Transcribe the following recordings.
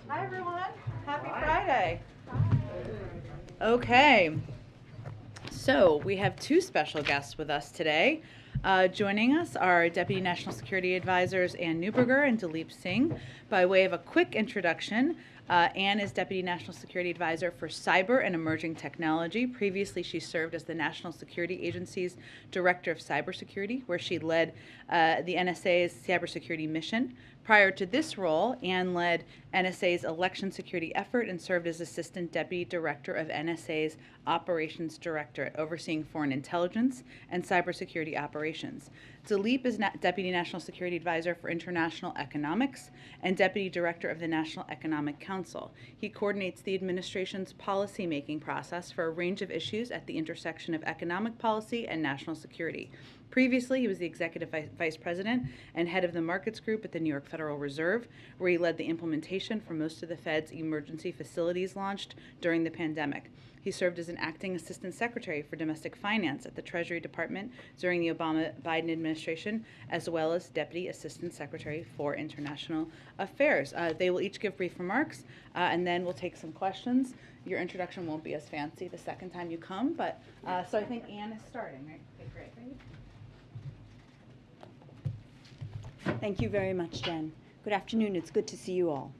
Hi, everyone. Happy Friday. Okay. So we have two special guests with us today. Joining us are Deputy National Security Advisors Ann Neuberger and Dilip Singh. By way of a quick introduction, Ann is Deputy National Security Advisor for Cyber and Emerging Technology. Previously, she served as the National Security Agency's Director of Cybersecurity, where she led the NSA's cybersecurity mission. Prior to this role, Ann led NSA's election security effort and served as Assistant Deputy Director of NSA's Operations Directorate, overseeing foreign intelligence and cybersecurity operations. Dilip is Deputy National Security Advisor for International Economics and Deputy Director of the National Economic Council. He coordinates the administration's policy-making process for a range of issues at the intersection of economic policy and national security. Previously, he was the Executive Vice President and head of the Markets Group at the New York Federal Reserve, where he led the implementation for most of the Fed's emergency facilities launched during the pandemic. He served as an acting assistant secretary for domestic finance at the Treasury Department during the Obama-Biden administration, as well as deputy assistant secretary for international affairs. They will each give brief remarks, and then we'll take some questions. Your introduction won't be as fancy the second time you come, but so I think Ann is starting, right? Okay, great. Thank you very much, Jen. Good afternoon. It's good to see you all.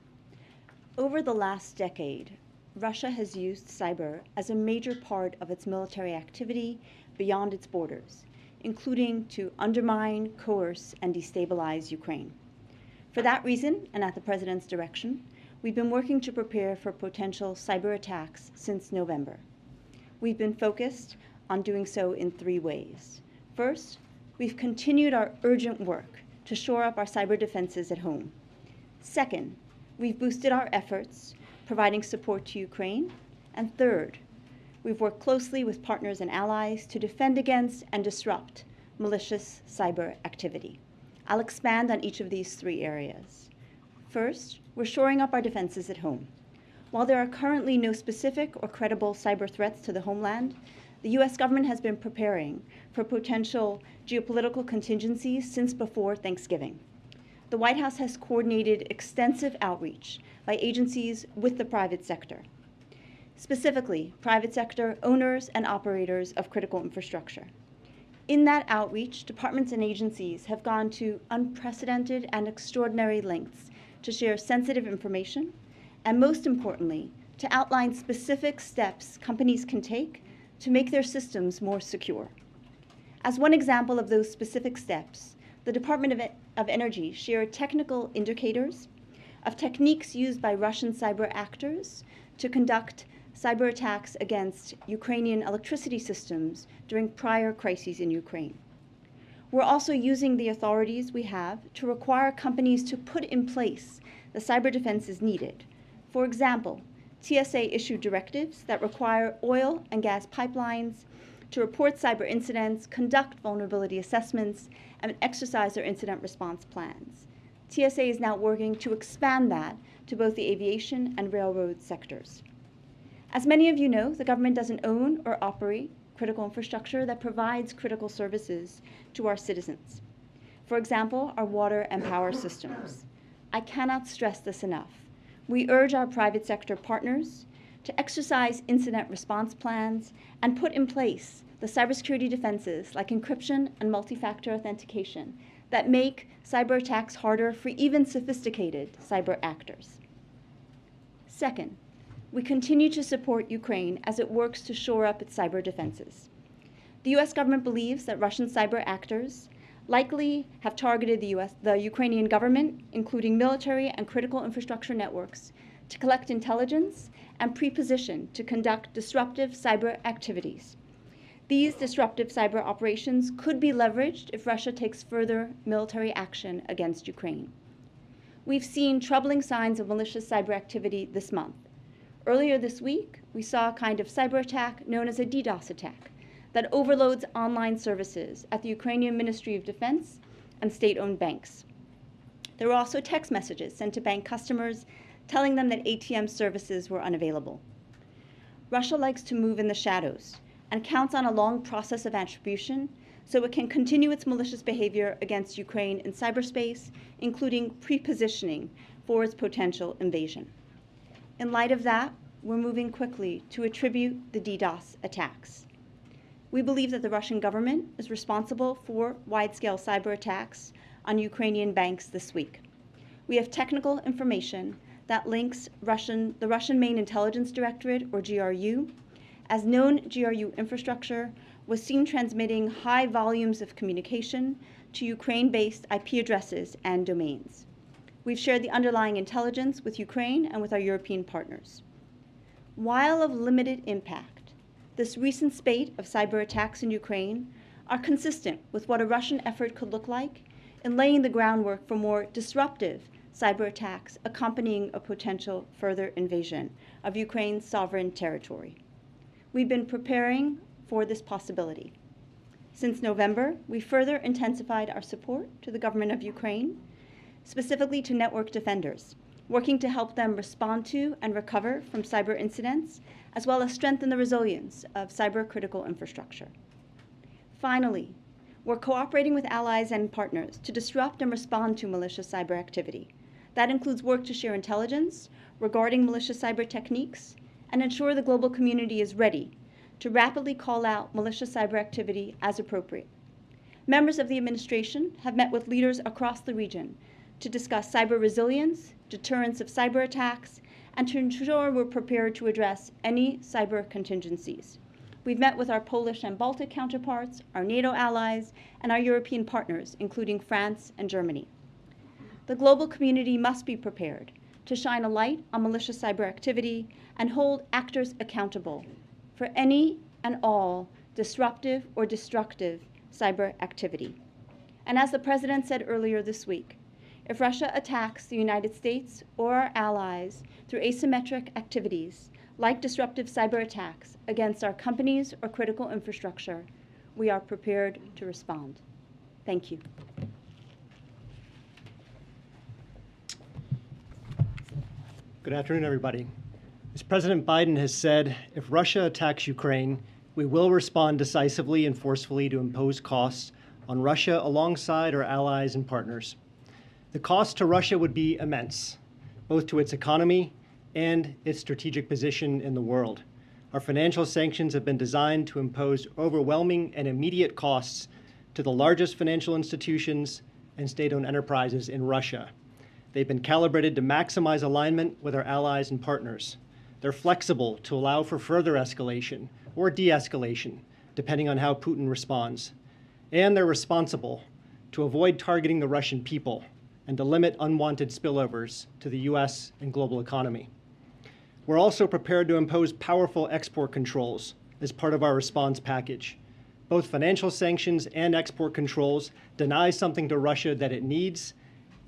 Over the last decade, Russia has used cyber as a major part of its military activity beyond its borders, including to undermine, coerce, and destabilize Ukraine. For that reason, and at the President's direction, we've been working to prepare for potential cyber attacks since November. We've been focused on doing so in three ways. First, we've continued our urgent work to shore up our cyber defenses at home. Second, we've boosted our efforts, providing support to Ukraine. And third, we've worked closely with partners and allies to defend against and disrupt malicious cyber activity. I'll expand on each of these three areas. First, we're shoring up our defenses at home. While there are currently no specific or credible cyber threats to the homeland, the U.S. government has been preparing for potential geopolitical contingencies since before Thanksgiving. The White House has coordinated extensive outreach by agencies with the private sector, specifically private sector owners and operators of critical infrastructure. In that outreach, departments and agencies have gone to unprecedented and extraordinary lengths to share sensitive information, and most importantly, to outline specific steps companies can take to make their systems more secure. As one example of those specific steps, the Department of Energy shared technical indicators of techniques used by Russian cyber actors to conduct cyber attacks against Ukrainian electricity systems during prior crises in Ukraine. We're also using the authorities we have to require companies to put in place the cyber defenses needed. For example, TSA issued directives that require oil and gas pipelines to report cyber incidents, conduct vulnerability assessments, and exercise their incident response plans. TSA is now working to expand that to both the aviation and railroad sectors. As many of you know, the government doesn't own or operate critical infrastructure that provides critical services to our citizens. For example, our water and power systems. I cannot stress this enough. We urge our private sector partners to exercise incident response plans and put in place the cybersecurity defenses like encryption and multi-factor authentication that make cyber attacks harder for even sophisticated cyber actors. Second, we continue to support Ukraine as it works to shore up its cyber defenses. The U.S. government believes that Russian cyber actors likely have targeted the Ukrainian government, including military and critical infrastructure networks, to collect intelligence and pre-position to conduct disruptive cyber activities. These disruptive cyber operations could be leveraged if Russia takes further military action against Ukraine. We've seen troubling signs of malicious cyber activity this month. Earlier this week, we saw a kind of cyber attack known as a DDoS attack that overloads online services at the Ukrainian Ministry of Defense and state-owned banks. There were also text messages sent to bank customers telling them that ATM services were unavailable. Russia likes to move in the shadows and counts on a long process of attribution so it can continue its malicious behavior against Ukraine in cyberspace, including pre-positioning for its potential invasion. In light of that, we're moving quickly to attribute the DDoS attacks. We believe that the Russian government is responsible for wide-scale cyber attacks on Ukrainian banks this week. We have technical information that links the Russian Main Intelligence Directorate, or GRU, as known GRU infrastructure was seen transmitting high volumes of communication to Ukraine-based IP addresses and domains. We've shared the underlying intelligence with Ukraine and with our European partners. While of limited impact, this recent spate of cyber attacks in Ukraine are consistent with what a Russian effort could look like in laying the groundwork for more disruptive cyber attacks accompanying a potential further invasion of Ukraine's sovereign territory. We've been preparing for this possibility. Since November, we further intensified our support to the government of Ukraine, specifically to network defenders, working to help them respond to and recover from cyber incidents, as well as strengthen the resilience of cyber-critical infrastructure. Finally, we're cooperating with allies and partners to disrupt and respond to malicious cyber activity. That includes work to share intelligence regarding malicious cyber techniques and ensure the global community is ready to rapidly call out malicious cyber activity as appropriate. Members of the administration have met with leaders across the region to discuss cyber resilience, deterrence of cyber attacks, and to ensure we're prepared to address any cyber contingencies. We've met with our Polish and Baltic counterparts, our NATO allies, and our European partners, including France and Germany. The global community must be prepared to shine a light on malicious cyber activity and hold actors accountable for any and all disruptive or destructive cyber activity. And as the President said earlier this week, if Russia attacks the United States or our allies through asymmetric activities like disruptive cyber attacks against our companies or critical infrastructure, we are prepared to respond. Thank you. Good afternoon, everybody. As President Biden has said, if Russia attacks Ukraine, we will respond decisively and forcefully to impose costs on Russia alongside our allies and partners. The cost to Russia would be immense, both to its economy and its strategic position in the world. Our financial sanctions have been designed to impose overwhelming and immediate costs to the largest financial institutions and state-owned enterprises in Russia. They've been calibrated to maximize alignment with our allies and partners. They're flexible to allow for further escalation or de-escalation, depending on how Putin responds. And they're responsible to avoid targeting the Russian people and to limit unwanted spillovers to the US and global economy. We're also prepared to impose powerful export controls as part of our response package. Both financial sanctions and export controls deny something to Russia that it needs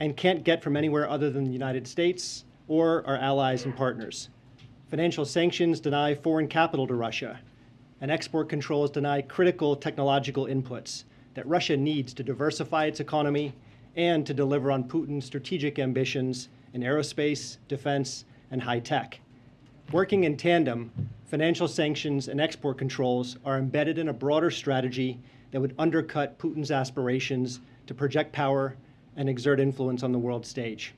and can't get from anywhere other than the United States or our allies and partners. Financial sanctions deny foreign capital to Russia, and export controls deny critical technological inputs that Russia needs to diversify its economy and to deliver on Putin's strategic ambitions in aerospace, defense, and high tech. Working in tandem, financial sanctions and export controls are embedded in a broader strategy that would undercut Putin's aspirations to project power and exert influence on the world stage.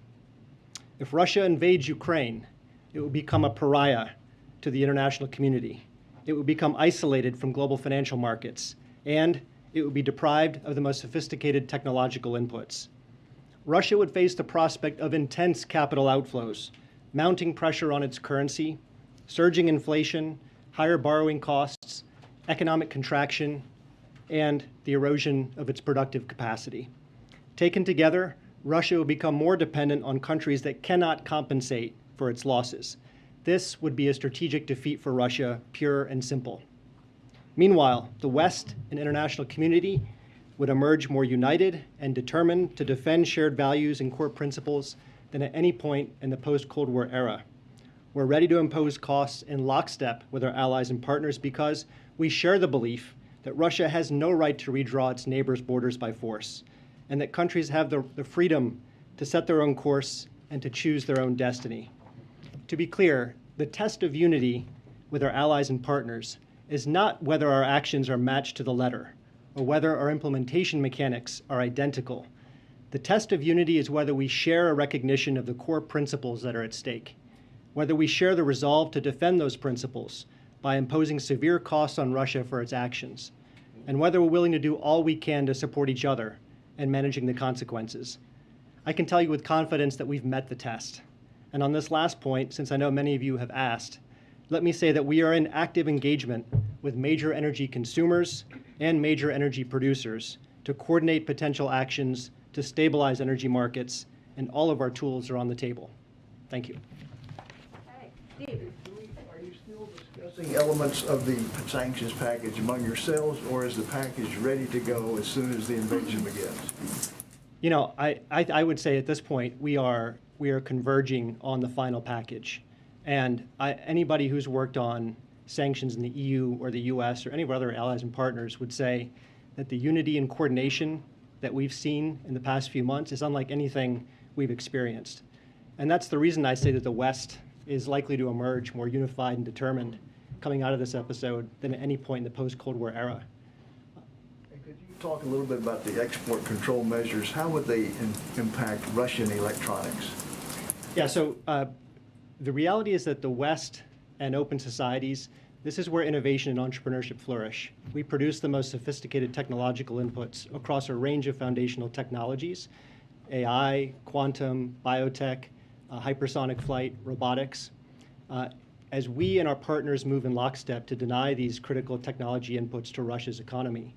If Russia invades Ukraine, it will become a pariah to the international community. It will become isolated from global financial markets, and it would be deprived of the most sophisticated technological inputs. Russia would face the prospect of intense capital outflows, mounting pressure on its currency, surging inflation, higher borrowing costs, economic contraction, and the erosion of its productive capacity. Taken together, Russia will become more dependent on countries that cannot compensate for its losses. This would be a strategic defeat for Russia, pure and simple. Meanwhile, the West and international community would emerge more united and determined to defend shared values and core principles than at any point in the post-Cold War era. We're ready to impose costs in lockstep with our allies and partners because we share the belief that Russia has no right to redraw its neighbors' borders by force, and that countries have the freedom to set their own course and to choose their own destiny. To be clear, the test of unity with our allies and partners is not whether our actions are matched to the letter or whether our implementation mechanics are identical. The test of unity is whether we share a recognition of the core principles that are at stake, whether we share the resolve to defend those principles by imposing severe costs on Russia for its actions, and whether we're willing to do all we can to support each other in managing the consequences. I can tell you with confidence that we've met the test. And on this last point, since I know many of you have asked, let me say that we are in active engagement with major energy consumers and major energy producers to coordinate potential actions to stabilize energy markets, and all of our tools are on the table. Thank you. Okay. Steve. Are you still discussing elements of the sanctions package among yourselves, or is the package ready to go as soon as the invasion begins? You know, I would say at this point we are converging on the final package. And anybody who's worked on sanctions in the EU or the US or any of our other allies and partners would say that the unity and coordination that we've seen in the past few months is unlike anything we've experienced. And that's the reason I say that the West is likely to emerge more unified and determined coming out of this episode than at any point in the post-Cold War era. And could you talk a little bit about the export control measures? How would they impact Russian electronics? Yeah, so the reality is that the West and open societies, this is where innovation and entrepreneurship flourish. We produce the most sophisticated technological inputs across a range of foundational technologies: AI, quantum, biotech, hypersonic flight, robotics. As we and our partners move in lockstep to deny these critical technology inputs to Russia's economy,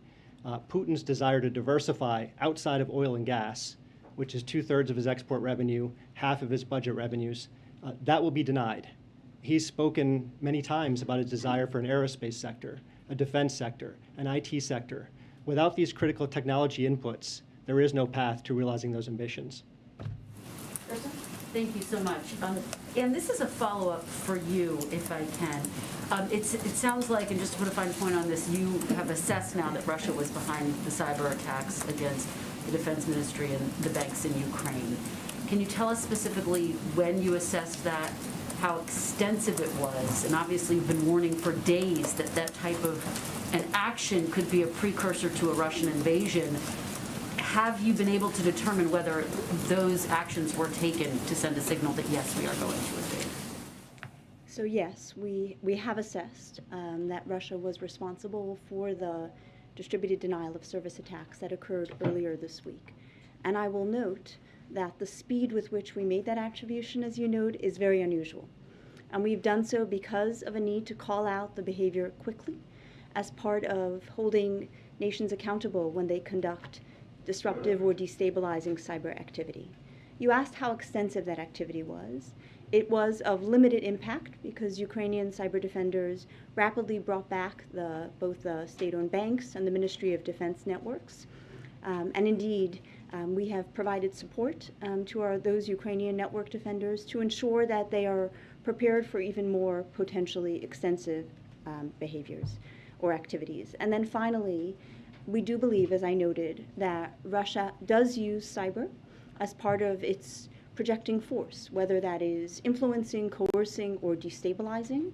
Putin's desire to diversify outside of oil and gas, which is 2/3 of his export revenue, half of his budget revenues, that will be denied. He's spoken many times about his desire for an aerospace sector, a defense sector, an IT sector. Without these critical technology inputs, there is no path to realizing those ambitions. Thank you so much. And this is a follow-up for you, if I can. It sounds like, and just to put a fine point on this, you have assessed now that Russia was behind the cyber attacks against the Defense Ministry and the banks in Ukraine. Can you tell us specifically when you assessed that, how extensive it was? And obviously you've been warning for days that that type of an action could be a precursor to a Russian invasion. Have you been able to determine whether those actions were taken to send a signal that, yes, we are going to invade? So yes, we have assessed that Russia was responsible for the distributed denial of service attacks that occurred earlier this week. And I will note that the speed with which we made that attribution, as you note, is very unusual. And we've done so because of a need to call out the behavior quickly as part of holding nations accountable when they conduct disruptive or destabilizing cyber activity. You asked how extensive that activity was. It was of limited impact because Ukrainian cyber defenders rapidly brought back both the state-owned banks and the Ministry of Defense networks. And indeed, we have provided support to those Ukrainian network defenders to ensure that they are prepared for even more potentially extensive behaviors or activities. And then finally, we do believe, as I noted, that Russia does use cyber as part of its projecting force, whether that is influencing, coercing, or destabilizing.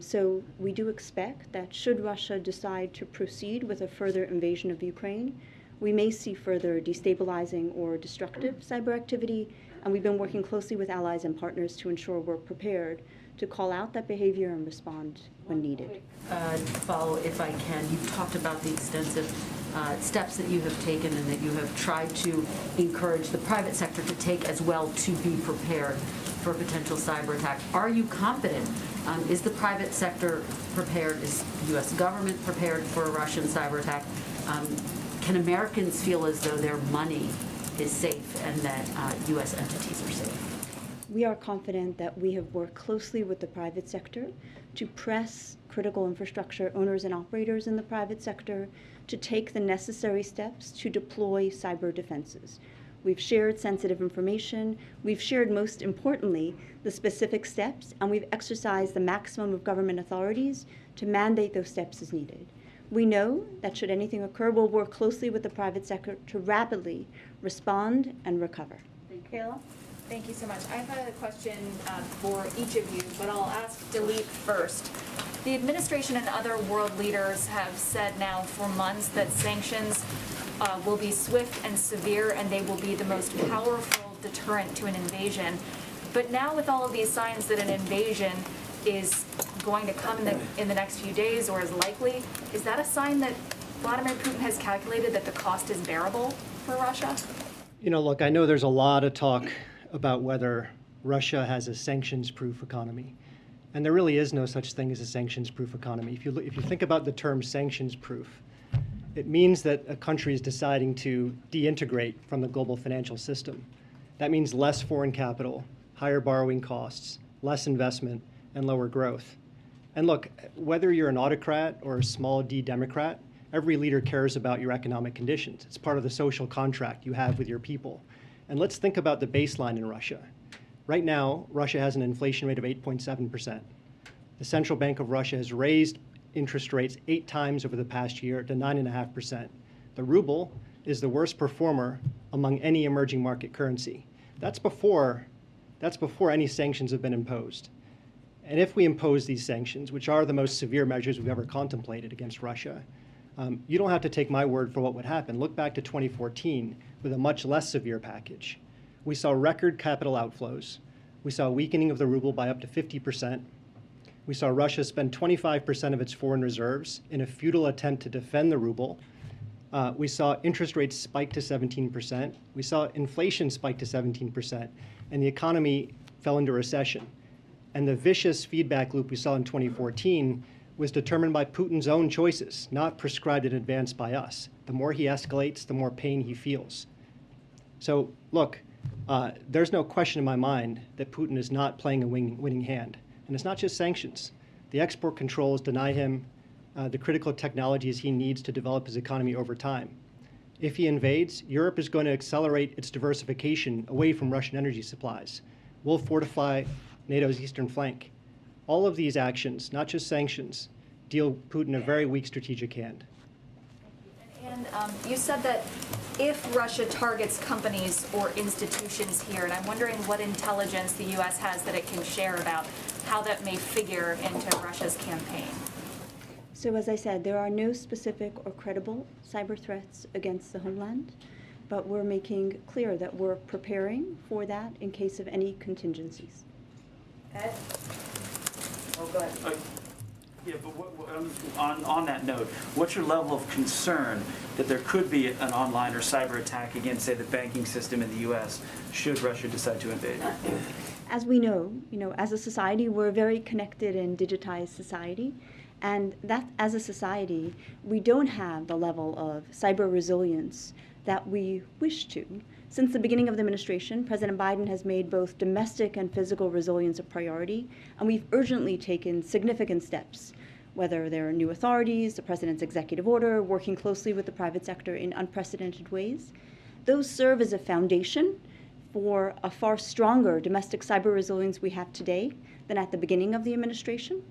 So we do expect that should Russia decide to proceed with a further invasion of Ukraine, we may see further destabilizing or destructive cyber activity, and we've been working closely with allies and partners to ensure we're prepared to call out that behavior and respond when needed. Follow, if I can. You've talked about the extensive steps that you have taken and that you have tried to encourage the private sector to take as well to be prepared for a potential cyber attack. Are you confident? Is the private sector prepared? Is the U.S. government prepared for a Russian cyber attack? Can Americans feel as though their money is safe and that U.S. entities are safe? We are confident that we have worked closely with the private sector to press critical infrastructure owners and operators in the private sector to take the necessary steps to deploy cyber defenses. We've shared sensitive information. We've shared, most importantly, the specific steps, and we've exercised the maximum of government authorities to mandate those steps as needed. We know that should anything occur, we'll work closely with the private sector to rapidly respond and recover. Thank you. Kayla? Thank you so much. I have a question for each of you, but I'll ask Dilip first. The administration and other world leaders have said now for months that sanctions will be swift and severe, and they will be the most powerful deterrent to an invasion. But now with all of these signs that an invasion is going to come in the next few days or is likely, is that a sign that Vladimir Putin has calculated that the cost is bearable for Russia? Look, I know there's a lot of talk about whether Russia has a sanctions-proof economy. And there really is no such thing as a sanctions-proof economy. If you think about the term sanctions-proof, it means that a country is deciding to deintegrate from the global financial system. That means less foreign capital, higher borrowing costs, less investment, and lower growth. And look, whether you're an autocrat or a small d Democrat, every leader cares about your economic conditions. It's part of the social contract you have with your people. And let's think about the baseline in Russia. Right now, Russia has an inflation rate of 8.7%. The Central Bank of Russia has raised interest rates 8 times over the past year to 9.5%. The ruble is the worst performer among any emerging market currency. That's before any sanctions have been imposed. And if we impose these sanctions, which are the most severe measures we've ever contemplated against Russia, you don't have to take my word for what would happen. Look back to 2014 with a much less severe package. We saw record capital outflows. We saw a weakening of the ruble by up to 50%. We saw Russia spend 25% of its foreign reserves in a futile attempt to defend the ruble. We saw interest rates spike to 17%. We saw inflation spike to 17%, and the economy fell into recession. And the vicious feedback loop we saw in 2014 was determined by Putin's own choices, not prescribed in advance by us. The more he escalates, the more pain he feels. So look, there's no question in my mind that Putin is not playing a winning hand. And it's not just sanctions. The export controls deny him the critical technologies he needs to develop his economy over time. If he invades, Europe is going to accelerate its diversification away from Russian energy supplies. We'll fortify NATO's eastern flank. All of these actions, not just sanctions, deal Putin a very weak strategic hand. And you said that if Russia targets companies or institutions here, and I'm wondering what intelligence the U.S. has that it can share about how that may figure into Russia's campaign. So as I said, there are no specific or credible cyber threats against the homeland, but we're making clear that we're preparing for that in case of any contingencies. Ed? Oh, go ahead. Yeah, but on that note, what's your level of concern that there could be an online or cyber attack against, say, the banking system in the U.S. should Russia decide to invade? As we know, as a society, we're a very connected and digitized society. And that, as a society, we don't have the level of cyber resilience that we wish to. Since the beginning of the administration, President Biden has made both domestic and physical resilience a priority, and we've urgently taken significant steps, whether they're new authorities, the president's executive order, working closely with the private sector in unprecedented ways. Those serve as a foundation for a far stronger domestic cyber resilience we have today than at the beginning of the administration.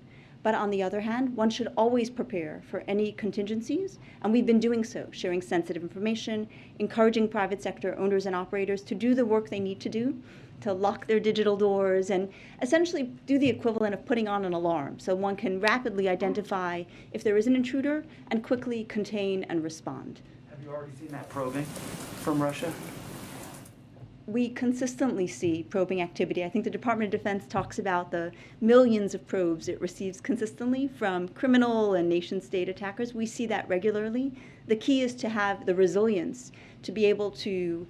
But on the other hand, one should always prepare for any contingencies, and we've been doing so, sharing sensitive information, encouraging private sector owners and operators to do the work they need to do, to lock their digital doors, and essentially do the equivalent of putting on an alarm so one can rapidly identify if there is an intruder and quickly contain and respond. Have you already seen that probing from Russia? We consistently see probing activity. I think the Department of Defense talks about the millions of probes it receives consistently from criminal and nation-state attackers. We see that regularly. The key is to have the resilience to be able to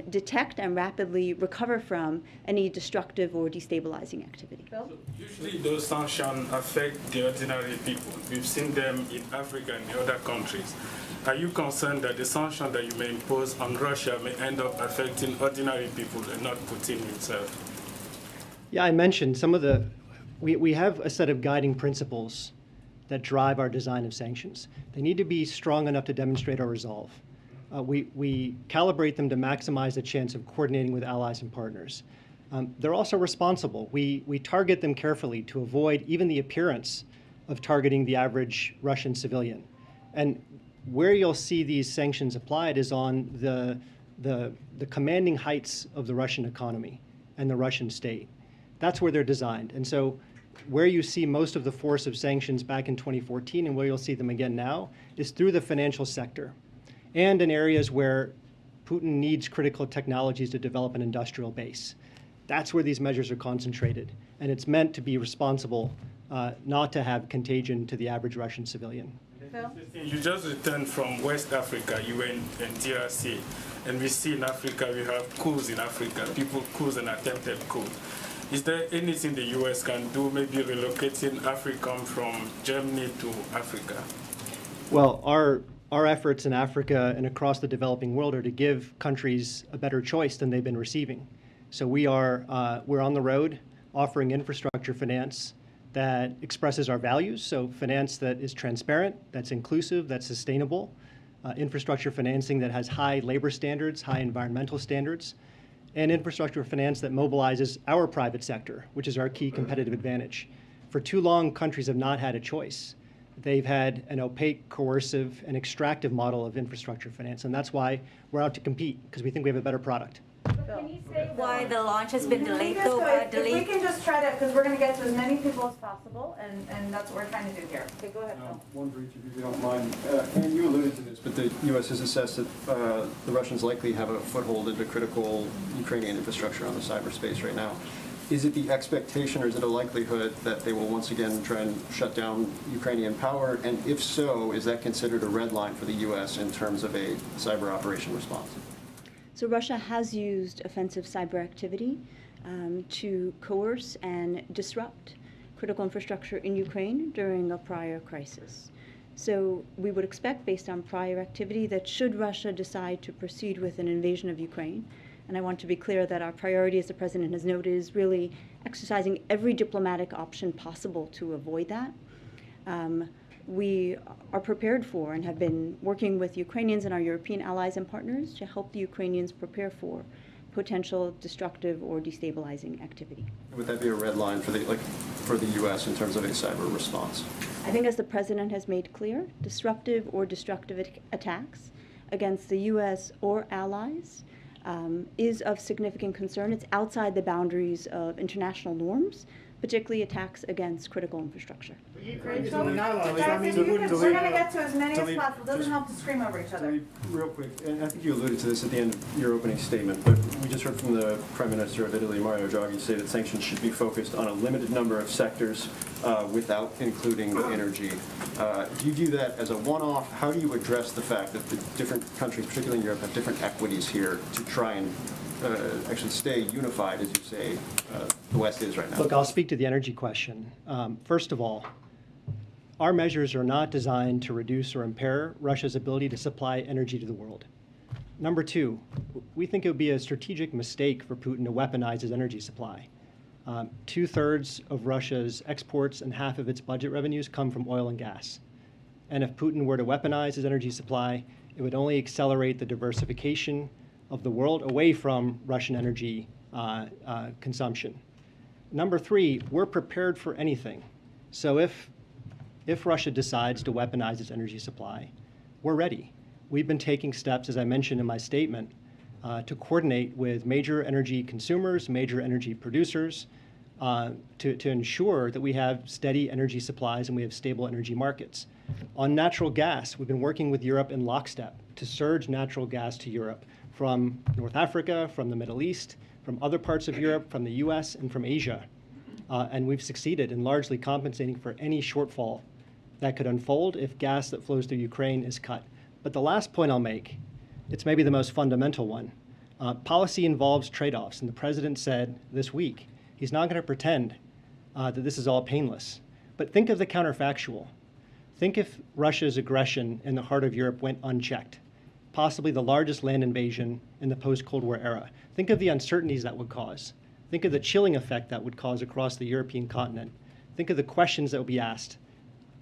detect and rapidly recover from any destructive or destabilizing activity. Bill? Usually those sanctions affect the ordinary people. We've seen them in Africa and in other countries. Are you concerned that the sanctions that you may impose on Russia may end up affecting ordinary people and not Putin himself? Yeah, I mentioned some of we have a set of guiding principles that drive our design of sanctions. They need to be strong enough to demonstrate our resolve. We calibrate them to maximize the chance of coordinating with allies and partners. They're also responsible. We target them carefully to avoid even the appearance of targeting the average Russian civilian. And where you'll see these sanctions applied is on the commanding heights of the Russian economy and the Russian state. That's where they're designed. And so where you see most of the force of sanctions back in 2014 and where you'll see them again now is through the financial sector and in areas where Putin needs critical technologies to develop an industrial base. That's where these measures are concentrated. And it's meant to be responsible, not to have contagion to the average Russian civilian. Phil? You just returned from West Africa, you were in DRC, and we see in Africa, we have coups in Africa, people coups and attempted coups. Is there anything the U.S. can do, maybe relocating AFRICOM from Germany to Africa? Well, our efforts in Africa and across the developing world are to give countries a better choice than they've been receiving. So we're on the road offering infrastructure finance that expresses our values, so finance that is transparent, that's inclusive, that's sustainable, infrastructure financing that has high labor standards, high environmental standards, and infrastructure finance that mobilizes our private sector, which is our key competitive advantage. For too long, countries have not had a choice. They've had an opaque, coercive, and extractive model of infrastructure finance, and that's why we're out to compete, because we think we have a better product. Can you say why the launch has been delayed though? If we can just try to, because we're going to get to as many people as possible, and that's what we're trying to do here. Okay, go ahead, Phil. One for each of you, if you don't mind. And you alluded to this, but the U.S. has assessed that the Russians likely have a foothold into critical Ukrainian infrastructure on the cyberspace right now. Is it the expectation or is it a likelihood that they will once again try and shut down Ukrainian power? And if so, is that considered a red line for the U.S. in terms of a cyber operation response? So Russia has used offensive cyber activity to coerce and disrupt critical infrastructure in Ukraine during a prior crisis. So we would expect, based on prior activity, that should Russia decide to proceed with an invasion of Ukraine, and I want to be clear that our priority, as the President has noted, is really exercising every diplomatic option possible to avoid that. We are prepared for and have been working with Ukrainians and our European allies and partners to help the Ukrainians prepare for potential destructive or destabilizing activity. Would that be a red line for the U.S. in terms of a cyber response? I think, as the President has made clear, disruptive or destructive attacks against the U.S. or allies is of significant concern. It's outside the boundaries of international norms, particularly attacks against critical infrastructure. Rachel, guys, if you can, we're going to get to as many as possible. It doesn't help to scream over each other. Real quick, and I think you alluded to this at the end of your opening statement, but we just heard from the Prime Minister of Italy, Mario Draghi, say that sanctions should be focused on a limited number of sectors without including energy. Do you view that as a one-off? How do you address the fact that the different countries, particularly in Europe, have different equities here to try and actually stay unified, as you say, the West is right now? Look, I'll speak to the energy question. First of all, our measures are not designed to reduce or impair Russia's ability to supply energy to the world. Number two, we think it would be a strategic mistake for Putin to weaponize his energy supply. 2/3 of Russia's exports and half of its budget revenues come from oil and gas. And if Putin were to weaponize his energy supply, it would only accelerate the diversification of the world away from Russian energy consumption. Number three, we're prepared for anything. So if Russia decides to weaponize its energy supply, we're ready. We've been taking steps, as I mentioned in my statement, to coordinate with major energy consumers, major energy producers, to ensure that we have steady energy supplies and we have stable energy markets. On natural gas, we've been working with Europe in lockstep to surge natural gas to Europe from North Africa, from the Middle East, from other parts of Europe, from the US, and from Asia. And we've succeeded in largely compensating for any shortfall that could unfold if gas that flows through Ukraine is cut. But the last point I'll make, it's maybe the most fundamental one. Policy involves trade-offs, and the President said this week, he's not going to pretend that this is all painless. But think of the counterfactual. Think if Russia's aggression in the heart of Europe went unchecked, possibly the largest land invasion in the post-Cold War era. Think of the uncertainties that would cause. Think of the chilling effect that would cause across the European continent. Think of the questions that would be asked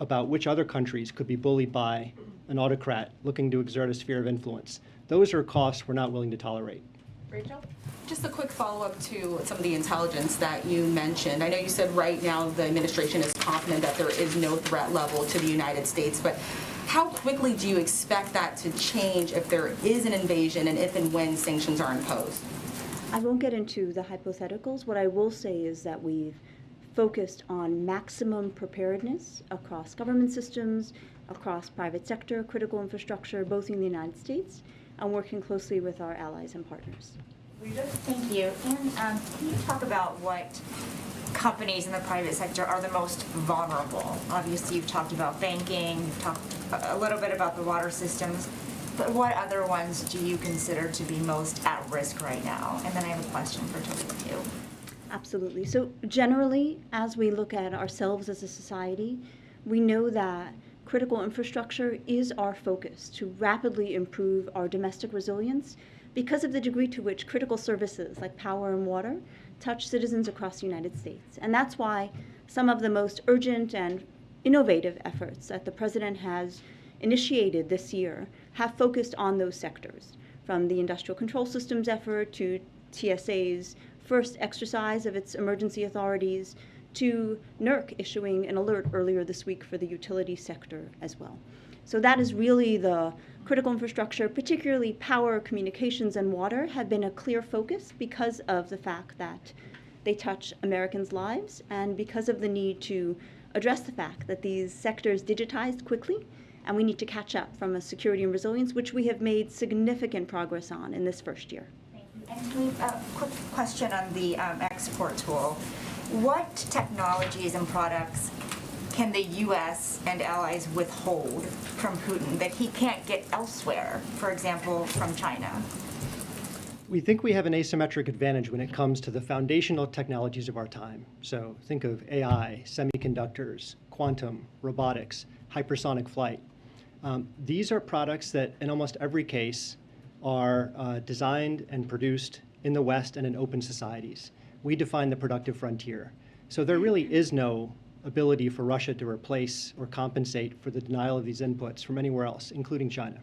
about which other countries could be bullied by an autocrat looking to exert a sphere of influence. Those are costs we're not willing to tolerate. Rachel? Just a quick follow-up to some of the intelligence that you mentioned. I know you said right now the administration is confident that there is no threat level to the United States, but how quickly do you expect that to change if there is an invasion and if and when sanctions are imposed? I won't get into the hypotheticals. What I will say is that we've focused on maximum preparedness across government systems, across private sector, critical infrastructure, both in the United States, and working closely with our allies and partners. Thank you. And can you talk about what companies in the private sector are the most vulnerable? Obviously, you've talked about banking, you've talked a little bit about the water systems, but what other ones do you consider to be most at risk right now? And then I have a question for Toby too. Absolutely. So generally, as we look at ourselves as a society, we know that critical infrastructure is our focus to rapidly improve our domestic resilience because of the degree to which critical services like power and water touch citizens across the United States. And that's why some of the most urgent and innovative efforts that the President has initiated this year have focused on those sectors, from the industrial control systems effort to TSA's first exercise of its emergency authorities to NERC issuing an alert earlier this week for the utility sector as well. So that is really the critical infrastructure, particularly power, communications, and water, have been a clear focus because of the fact that they touch Americans' lives and because of the need to address the fact that these sectors digitized quickly and we need to catch up from a security and resilience, which we have made significant progress on in this first year. And a quick question on the export tool. What technologies and products can the U.S. and allies withhold from Putin that he can't get elsewhere, for example, from China? We think we have an asymmetric advantage when it comes to the foundational technologies of our time. So think of AI, semiconductors, quantum, robotics, hypersonic flight. These are products that, in almost every case, are designed and produced in the West and in open societies. We define the productive frontier. So there really is no ability for Russia to replace or compensate for the denial of these inputs from anywhere else, including China.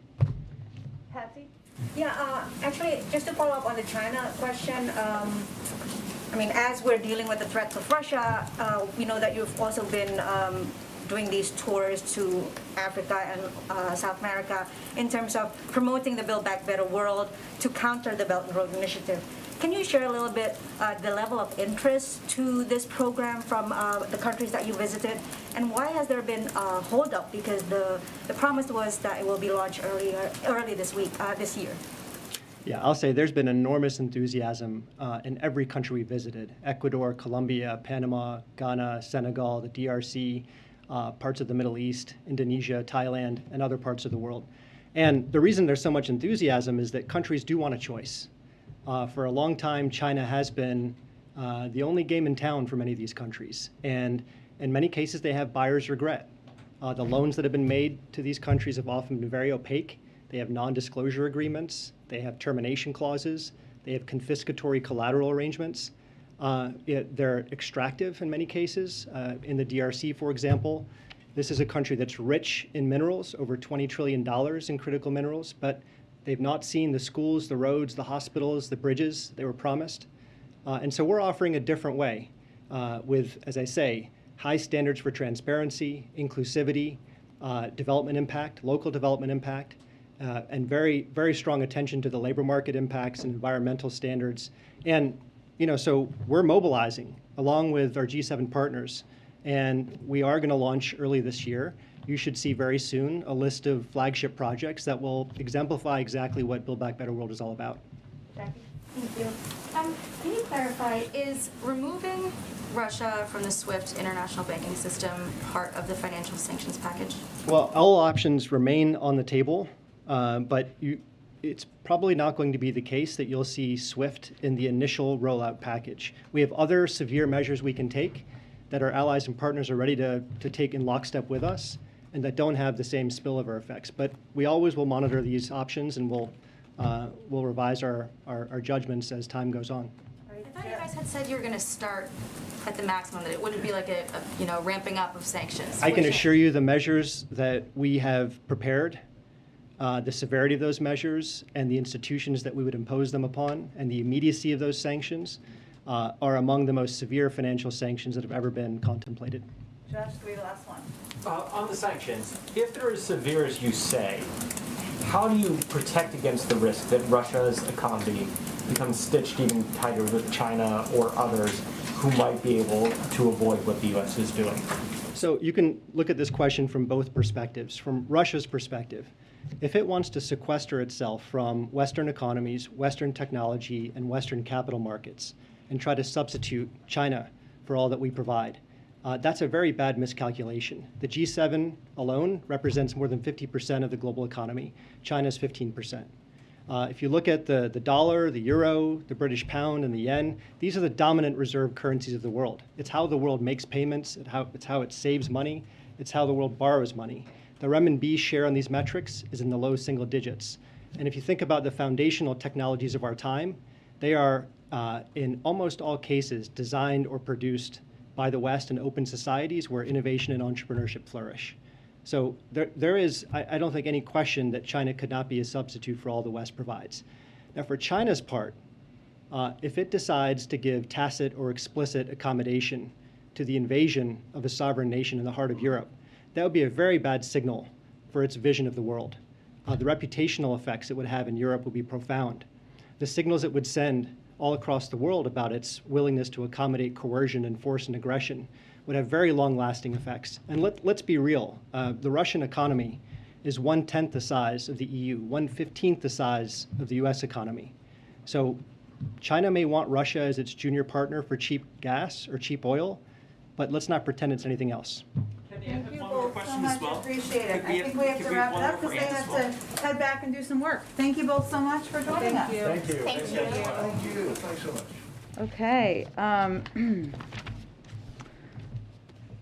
Patsy? Yeah, actually, just to follow up on the China question, I mean, as we're dealing with the threats of Russia, we know that you've also been doing these tours to Africa and South America in terms of promoting the Build Back Better world to counter the Belt and Road Initiative. Can you share a little bit the level of interest to this program from the countries that you visited, and why has there been a holdup? Because the promise was that it will be launched early this year. Yeah, I'll say there's been enormous enthusiasm in every country we visited: Ecuador, Colombia, Panama, Ghana, Senegal, the DRC, parts of the Middle East, Indonesia, Thailand, and other parts of the world. And the reason there's so much enthusiasm is that countries do want a choice. For a long time, China has been the only game in town for many of these countries. And in many cases, they have buyer's regret. The loans that have been made to these countries have often been very opaque. They have non-disclosure agreements. They have termination clauses. They have confiscatory collateral arrangements. They're extractive in many cases. In the DRC, for example, this is a country that's rich in minerals, over $20 trillion in critical minerals, but they've not seen the schools, the roads, the hospitals, the bridges they were promised. And so we're offering a different way with, as I say, high standards for transparency, inclusivity, development impact, local development impact, and very, very strong attention to the labor market impacts and environmental standards. And, so we're mobilizing along with our G7 partners, and we are going to launch early this year. You should see very soon a list of flagship projects that will exemplify exactly what Build Back Better World is all about. Jackie? Thank you. Can you clarify, is removing Russia from the SWIFT international banking system part of the financial sanctions package? Well, all options remain on the table, but it's probably not going to be the case that you'll see SWIFT in the initial rollout package. We have other severe measures we can take that our allies and partners are ready to take in lockstep with us and that don't have the same spillover effects. But we always will monitor these options, and we'll revise our judgments as time goes on. I thought you guys had said you were going to start at the maximum, that it wouldn't be like a ramping up of sanctions. I can assure you the measures that we have prepared, the severity of those measures and the institutions that we would impose them upon and the immediacy of those sanctions are among the most severe financial sanctions that have ever been contemplated. Josh, will be the last one. On the sanctions, if they're as severe as you say, how do you protect against the risk that Russia's economy becomes stitched even tighter with China or others who might be able to avoid what the U.S. is doing? So you can look at this question from both perspectives. From Russia's perspective, if it wants to sequester itself from Western economies, Western technology, and Western capital markets, and try to substitute China for all that we provide, that's a very bad miscalculation. The G7 alone represents more than 50% of the global economy. China's 15%. If you look at the dollar, the euro, the British pound, and the yen, these are the dominant reserve currencies of the world. It's how the world makes payments, it's how it saves money, it's how the world borrows money. The renminbi share on these metrics is in the low single digits. And if you think about the foundational technologies of our time, they are, in almost all cases, designed or produced by the West in open societies where innovation and entrepreneurship flourish. So there is, I don't think, any question that China could not be a substitute for all the West provides. Now, for China's part, if it decides to give tacit or explicit accommodation to the invasion of a sovereign nation in the heart of Europe, that would be a very bad signal for its vision of the world. The reputational effects it would have in Europe would be profound. The signals it would send all across the world about its willingness to accommodate coercion and force and aggression would have very long-lasting effects. And let's be real. The Russian economy is 1/10 the size of the EU, 1/15 the size of the US economy. So China may want Russia as its junior partner for cheap gas or cheap oil, but let's not pretend it's anything else. Thank you both so much. Appreciate it. I think we have to wrap it up because they have to head back and do some work. Thank you both so much for joining us. Thank you. Thank you. Thanks so much. Okay.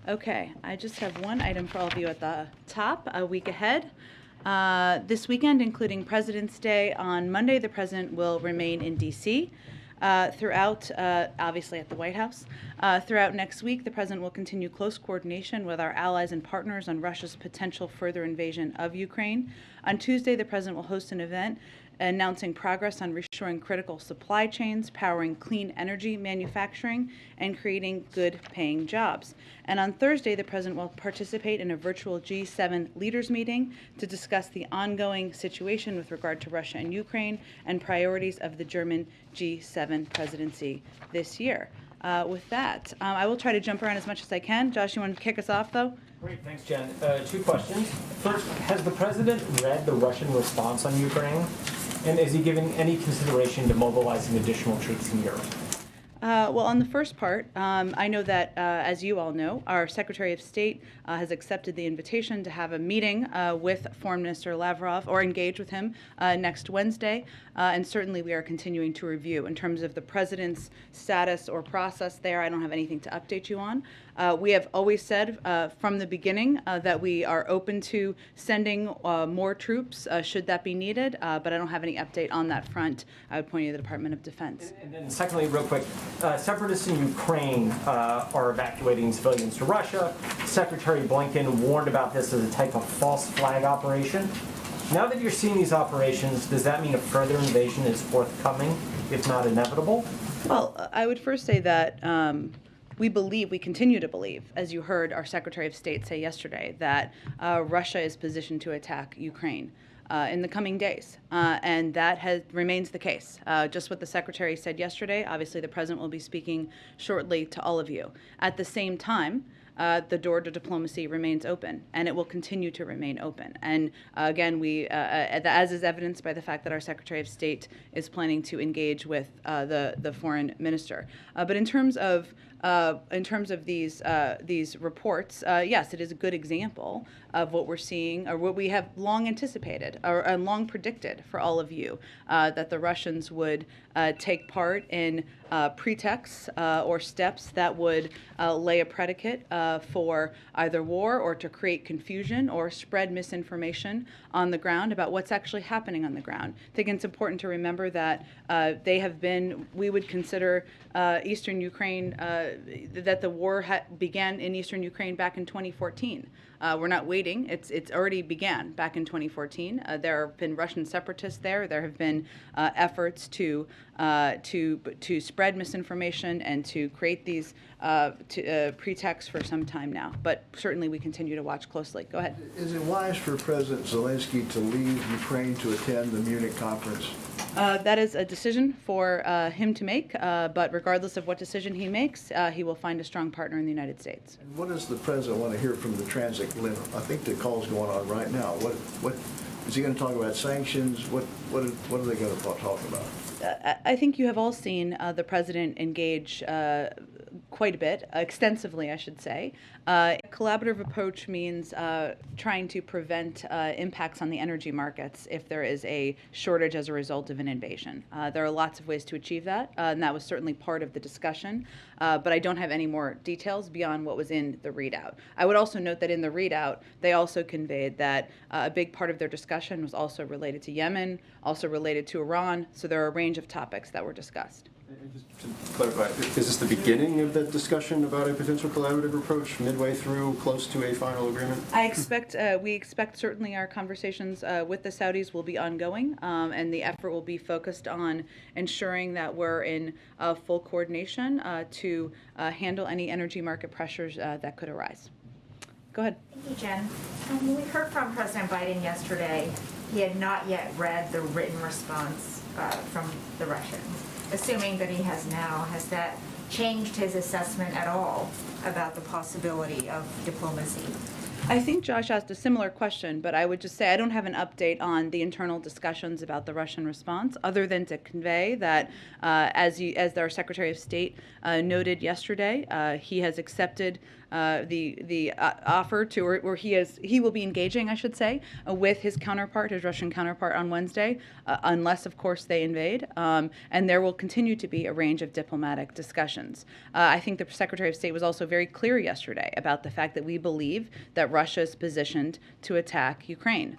Okay, I just have one item for all of you at the top, a week ahead. This weekend, including President's Day, on Monday, the President will remain in D.C. Throughout, obviously at the White House. Throughout next week, the President will continue close coordination with our allies and partners on Russia's potential further invasion of Ukraine. On Tuesday, the President will host an event announcing progress on restoring critical supply chains, powering clean energy manufacturing, and creating good-paying jobs. And on Thursday, the President will participate in a virtual G7 leaders meeting to discuss the ongoing situation with regard to Russia and Ukraine and priorities of the German G7 presidency this year. With that, I will try to jump around as much as I can. Josh, you want to kick us off, though? Great, thanks, Jen. Two questions. First, has the President read the Russian response on Ukraine? And is he giving any consideration to mobilizing additional troops in Europe? Well, on the first part, I know that, as you all know, our Secretary of State has accepted the invitation to have a meeting with Foreign Minister Lavrov, or engage with him next Wednesday. And certainly we are continuing to review. In terms of the President's status or process there, I don't have anything to update you on. We have always said from the beginning that we are open to sending more troops should that be needed, but I don't have any update on that front. I would point you to the Department of Defense. And then secondly, real quick, separatists in Ukraine are evacuating civilians to Russia. Secretary Blinken warned about this as a type of false flag operation. Now that you're seeing these operations, does that mean a further invasion is forthcoming, if not inevitable? Well, I would first say that we continue to believe, as you heard our Secretary of State say yesterday, that Russia is positioned to attack Ukraine in the coming days. And that remains the case. Just what the Secretary said yesterday, obviously the President will be speaking shortly to all of you. At the same time, the door to diplomacy remains open, and it will continue to remain open. And again, as is evidenced by the fact that our Secretary of State is planning to engage with the foreign minister. But in terms of these reports, yes, it is a good example of what we're seeing, or what we have long anticipated, or long predicted for all of you, that the Russians would take part in pretexts or steps that would lay a predicate for either war or to create confusion or spread misinformation on the ground about what's actually happening on the ground. I think it's important to remember that we would consider Eastern Ukraine, that the war began in Eastern Ukraine back in 2014. We're not waiting. It's already began back in 2014. There have been Russian separatists there. There have been efforts to spread misinformation and to create these pretexts for some time now. But certainly we continue to watch closely. Go ahead. Is it wise for President Zelensky to leave Ukraine to attend the Munich conference? That is a decision for him to make, but regardless of what decision he makes, he will find a strong partner in the United States. And what does the president want to hear from the transatlantic? I think the call's going on right now. What is he going to talk about? Sanctions? What are they going to talk about? I think you have all seen the president engage quite a bit, extensively, I should say. A collaborative approach means trying to prevent impacts on the energy markets if there is a shortage as a result of an invasion. There are lots of ways to achieve that, and that was certainly part of the discussion, but I don't have any more details beyond what was in the readout. I would also note that in the readout, they also conveyed that a big part of their discussion was also related to Yemen, also related to Iran, so there are a range of topics that were discussed. And just to clarify, is this the beginning of that discussion about a potential collaborative approach, midway through, close to a final agreement? We expect certainly our conversations with the Saudis will be ongoing, and the effort will be focused on ensuring that we're in full coordination to handle any energy market pressures that could arise. Go ahead. Thank you, Jen. We heard from President Biden yesterday. He had not yet read the written response from the Russians. Assuming that he has now, has that changed his assessment at all about the possibility of diplomacy? I think Josh asked a similar question, but I would just say I don't have an update on the internal discussions about the Russian response, other than to convey that, as our Secretary of State noted yesterday, he has accepted the offer to, or he will be engaging, I should say, with his counterpart, his Russian counterpart, on Wednesday, unless, of course, they invade. And there will continue to be a range of diplomatic discussions. I think the Secretary of State was also very clear yesterday about the fact that we believe that Russia is positioned to attack Ukraine.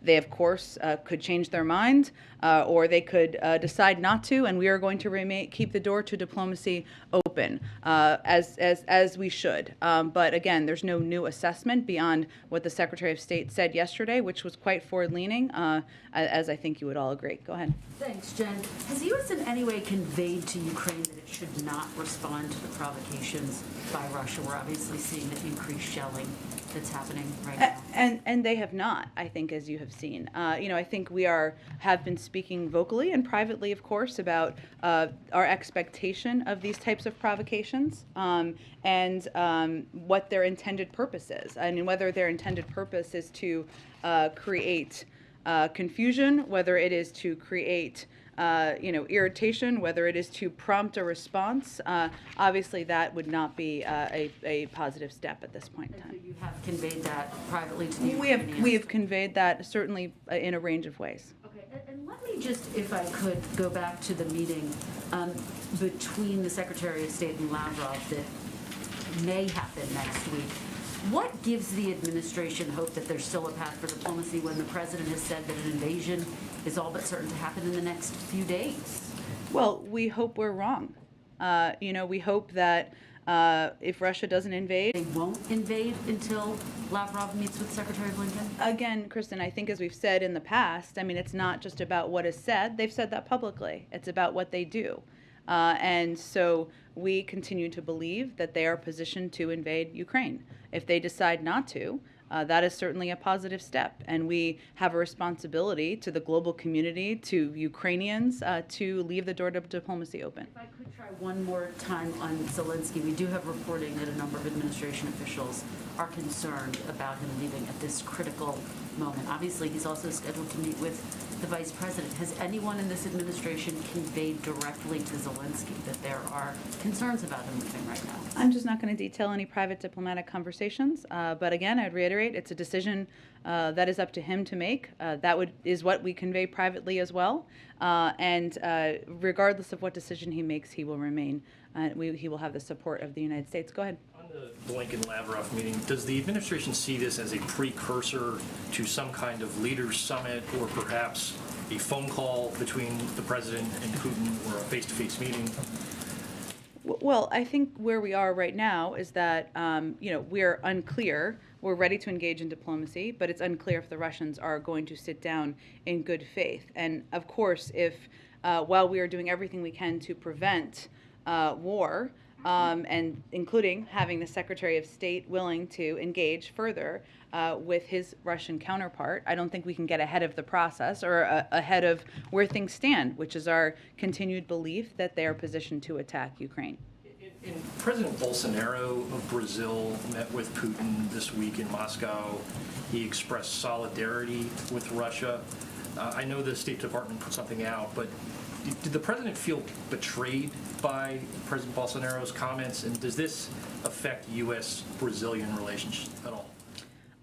They, of course, could change their mind, or they could decide not to, and we are going to keep the door to diplomacy open, as we should. But again, there's no new assessment beyond what the Secretary of State said yesterday, which was quite forward-leaning, as I think you would all agree. Go ahead. Thanks, Jen. Has the U.S. in any way conveyed to Ukraine that it should not respond to the provocations by Russia? We're obviously seeing the increased shelling that's happening right now. And they have not, I think, as you have seen. I think we have been speaking vocally and privately, of course, about our expectation of these types of provocations and what their intended purpose is. I mean, whether their intended purpose is to create confusion, whether it is to create irritation, whether it is to prompt a response, obviously that would not be a positive step at this point in time. So you have conveyed that privately to the We have conveyed that certainly in a range of ways. Okay, and let me just, if I could, go back to the meeting between the Secretary of State and Lavrov that may happen next week. What gives the administration hope that there's still a path for diplomacy when the president has said that an invasion is all but certain to happen in the next few days? Well, we hope we're wrong. We hope that if Russia doesn't invade, they won't invade until Lavrov meets with Secretary Blinken? Again, Kristen, I think as we've said in the past, I mean, it's not just about what is said. They've said that publicly. It's about what they do. And so we continue to believe that they are positioned to invade Ukraine. If they decide not to, that is certainly a positive step. And we have a responsibility to the global community, to Ukrainians, to leave the door to diplomacy open. If I could try one more time on Zelensky, we do have reporting that a number of administration officials are concerned about him leaving at this critical moment. Obviously, he's also scheduled to meet with the vice president. Has anyone in this administration conveyed directly to Zelensky that there are concerns about him leaving right now? I'm just not going to detail any private diplomatic conversations, but again, I'd reiterate, it's a decision that is up to him to make. Is what we convey privately as well, and regardless of what decision he makes, he will remain. He will have the support of the United States. Go ahead. On the Blinken-Lavrov meeting, does the administration see this as a precursor to some kind of leaders' summit, or perhaps a phone call between the president and Putin, or a face-to-face meeting? Well, I think where we are right now is that we're unclear. We're ready to engage in diplomacy, but it's unclear if the Russians are going to sit down in good faith. And of course, if while we are doing everything we can to prevent war, and including having the Secretary of State willing to engage further with his Russian counterpart. I don't think we can get ahead of the process or ahead of where things stand, which is our continued belief that they are positioned to attack Ukraine. President Bolsonaro of Brazil met with Putin this week in Moscow. He expressed solidarity with Russia. I know the State Department put something out, but did the president feel betrayed by President Bolsonaro's comments, and does this affect U.S.-Brazilian relations at all?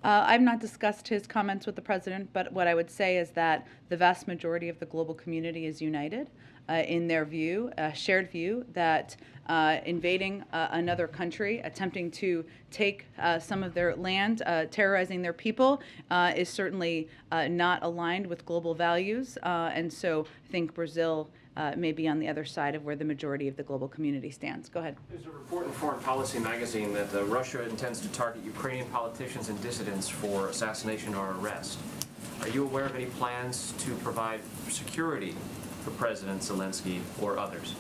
I've not discussed his comments with the president, but what I would say is that the vast majority of the global community is united in their view, shared view, that invading another country, attempting to take some of their land, terrorizing their people, is certainly not aligned with global values. And so I think Brazil may be on the other side of where the majority of the global community stands. Go ahead. There's a report in Foreign Policy magazine that Russia intends to target Ukrainian politicians and dissidents for assassination or arrest. Are you aware of any plans to provide security for President Zelensky or others?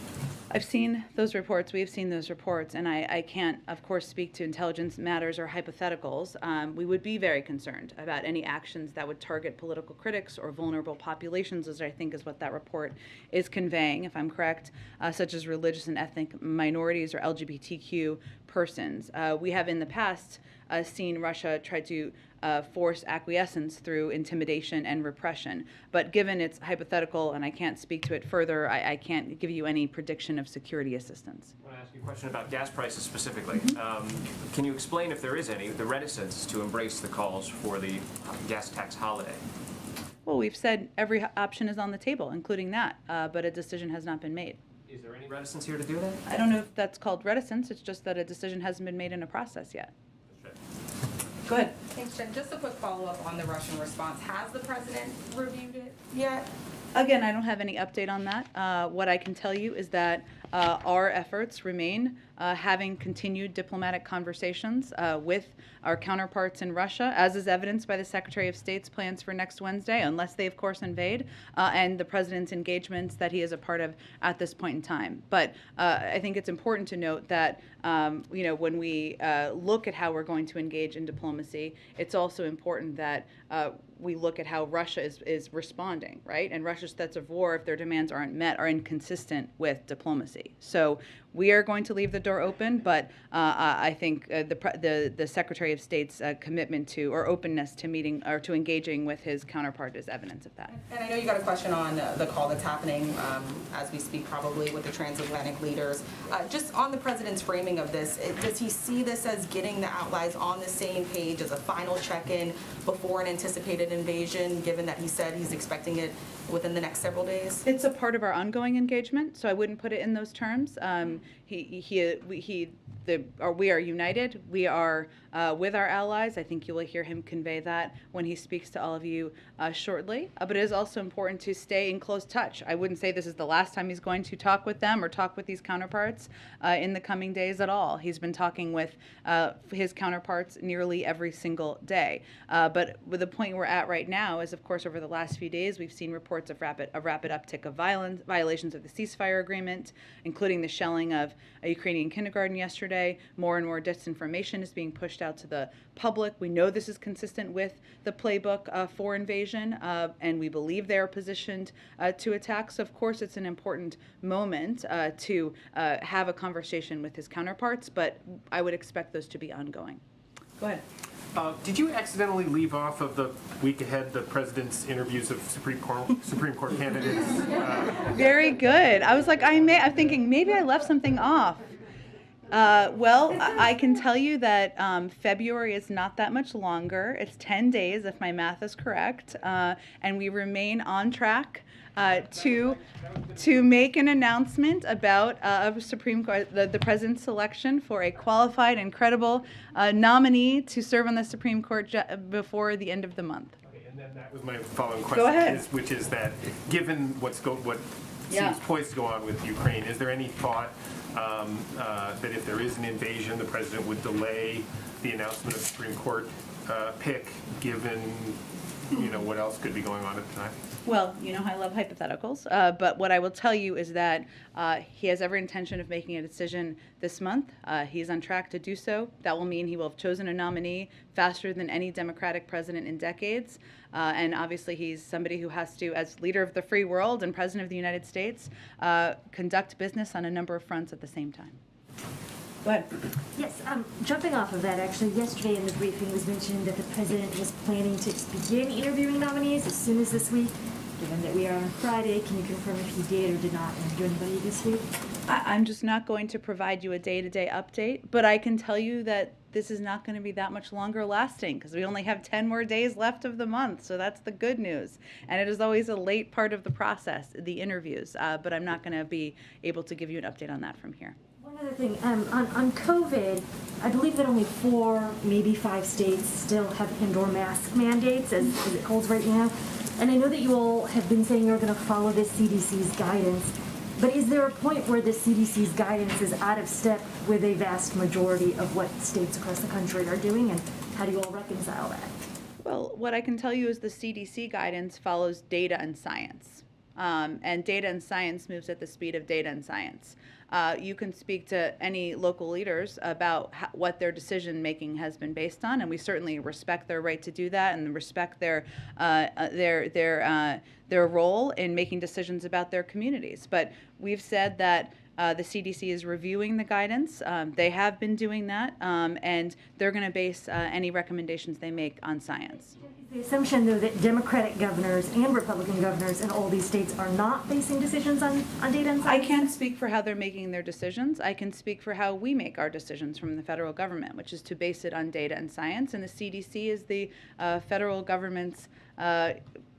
I've seen those reports. We've seen those reports, and I can't, of course, speak to intelligence matters or hypotheticals. We would be very concerned about any actions that would target political critics or vulnerable populations, as I think is what that report is conveying, if I'm correct, such as religious and ethnic minorities or LGBTQ persons. We have in the past seen Russia try to force acquiescence through intimidation and repression. But given it's hypothetical and I can't speak to it further, I can't give you any prediction of security assistance. I want to ask you a question about gas prices specifically. Can you explain, if there is any, the reticence to embrace the calls for the gas tax holiday? Well, we've said every option is on the table, including that, but a decision has not been made. Is there any reticence here to do that? I don't know if that's called reticence. It's just that a decision hasn't been made in a process yet. Go ahead. Thanks, Jen. Just a quick follow-up on the Russian response. Has the president reviewed it yet? Again, I don't have any update on that. What I can tell you is that our efforts remain having continued diplomatic conversations with our counterparts in Russia, as is evidenced by the Secretary of State's plans for next Wednesday, unless they, of course, invade, and the president's engagements that he is a part of at this point in time. But I think it's important to note that when we look at how we're going to engage in diplomacy, it's also important that we look at how Russia is responding, right? And Russia's threats of war, if their demands aren't met, are inconsistent with diplomacy. So we are going to leave the door open, but I think the Secretary of State's commitment to or openness to meeting or to engaging with his counterpart is evidence of that. And I know you got a question on the call that's happening as we speak, probably with the transatlantic leaders. Just on the president's framing of this, does he see this as getting the allies on the same page as a final check-in before an anticipated invasion, given that he said he's expecting it within the next several days? It's a part of our ongoing engagement, so I wouldn't put it in those terms. We are united. We are with our allies. I think you will hear him convey that when he speaks to all of you shortly. But it is also important to stay in close touch. I wouldn't say this is the last time he's going to talk with them or talk with these counterparts in the coming days at all. He's been talking with his counterparts nearly every single day. But with the point we're at right now is, of course, over the last few days, we've seen reports of rapid uptick of violations of the ceasefire agreement, including the shelling of a Ukrainian kindergarten yesterday. More and more disinformation is being pushed out to the public. We know this is consistent with the playbook for invasion, and we believe they are positioned to attack. So, of course, it's an important moment to have a conversation with his counterparts, but I would expect those to be ongoing. Go ahead. Did you accidentally leave off of the week ahead the president's interviews of Supreme Court candidates? Very good. I was like, I'm thinking maybe I left something off. Well, I can tell you that February is not that much longer. It's 10 days, if my math is correct, and we remain on track to make an announcement about Supreme Court, the president's selection for a qualified and credible nominee to serve on the Supreme Court before the end of the month. Okay, and then that was my following question. Go ahead. Which is that given what seems poised to go on with Ukraine, is there any thought that if there is an invasion, the president would delay the announcement of the Supreme Court pick, given what else could be going on at the time? Well, you know I love hypotheticals, but what I will tell you is that he has every intention of making a decision this month. He's on track to do so. That will mean he will have chosen a nominee faster than any Democratic president in decades. And obviously he's somebody who has to, as leader of the free world and president of the United States, conduct business on a number of fronts at the same time. Go ahead. Yes, jumping off of that, actually, yesterday in the briefing it was mentioned that the president was planning to begin interviewing nominees as soon as this week. Given that we are on Friday, can you confirm if he did or did not interview anybody this week? I'm just not going to provide you a day-to-day update, but I can tell you that this is not going to be that much longer lasting because we only have 10 more days left of the month, so that's the good news. And it is always a late part of the process, the interviews, but I'm not going to be able to give you an update on that from here. One other thing, on COVID, I believe that only 4, maybe 5 states still have indoor mask mandates as it holds right now. And I know that you all have been saying you're going to follow the CDC's guidance, but is there a point where the CDC's guidance is out of step with a vast majority of what states across the country are doing, and how do you all reconcile that? Well, what I can tell you is the CDC guidance follows data and science. And data and science moves at the speed of data and science. You can speak to any local leaders about what their decision making has been based on, and we certainly respect their right to do that and respect their role in making decisions about their communities. But we've said that the CDC is reviewing the guidance. They have been doing that, and they're going to base any recommendations they make on science. The assumption, though, that Democratic governors and Republican governors in all these states are not basing decisions on data and science? I can't speak for how they're making their decisions. I can speak for how we make our decisions from the federal government, which is to base it on data and science. And the CDC is the federal government's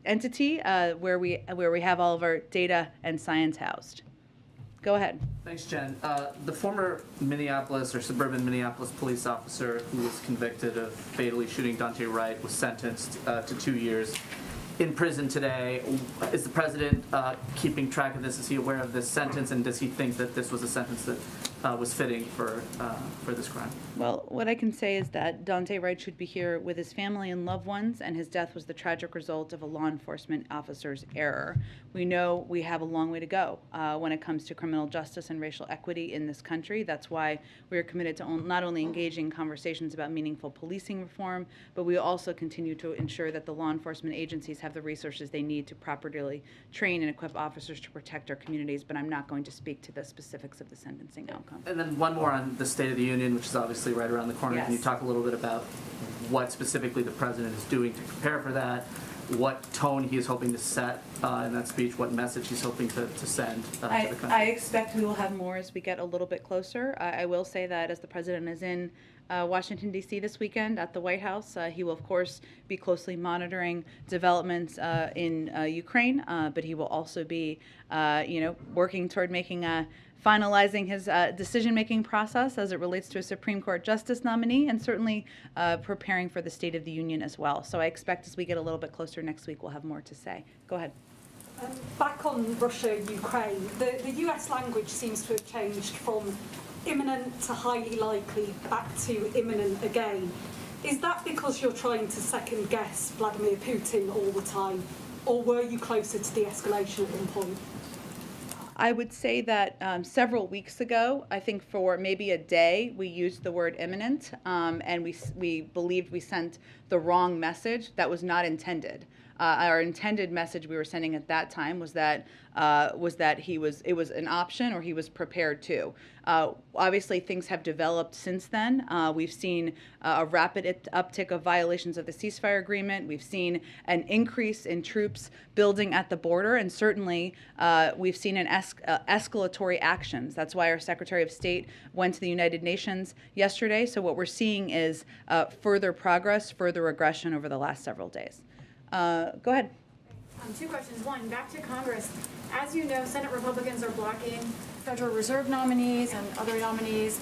entity where we have all of our data and science housed. Go ahead. Thanks, Jen. The former Minneapolis or suburban Minneapolis police officer who was convicted of fatally shooting Daunte Wright was sentenced to 2 years in prison today. Is the president keeping track of this? Is he aware of this sentence, and does he think that this was a sentence that was fitting for this crime? Well, what I can say is that Daunte Wright should be here with his family and loved ones, and his death was the tragic result of a law enforcement officer's error. We know we have a long way to go when it comes to criminal justice and racial equity in this country. That's why we are committed to not only engaging in conversations about meaningful policing reform, but we also continue to ensure that the law enforcement agencies have the resources they need to properly train and equip officers to protect our communities, but I'm not going to speak to the specifics of the sentencing outcome. And then one more on the State of the Union, which is obviously right around the corner. Yes. Can you talk a little bit about what specifically the president is doing to prepare for that, what tone he is hoping to set in that speech, what message he's hoping to send to the country? I expect we will have more as we get a little bit closer. I will say that as the president is in Washington, D.C. this weekend at the White House, he will, of course, be closely monitoring developments in Ukraine, but he will also be, working toward making finalizing his decision-making process as it relates to a Supreme Court justice nominee, and certainly preparing for the State of the Union as well. So I expect as we get a little bit closer next week, we'll have more to say. Go ahead. Back on Russia-Ukraine, the US language seems to have changed from imminent to highly likely back to imminent again. Is that because you're trying to second-guess Vladimir Putin all the time, or were you closer to the escalation at one point? I would say that several weeks ago, I think for maybe a day, we used the word imminent, and we believed we sent the wrong message that was not intended. Our intended message we were sending at that time was that it was an option, or he was prepared to. Obviously, things have developed since then. We've seen a rapid uptick of violations of the ceasefire agreement. We've seen an increase in troops building at the border, and certainly we've seen an escalatory actions. That's why our Secretary of State went to the United Nations yesterday. So what we're seeing is further progress, further aggression over the last several days. Go ahead. 2 questions. One, back to Congress. As you know, Senate Republicans are blocking Federal Reserve nominees and other nominees.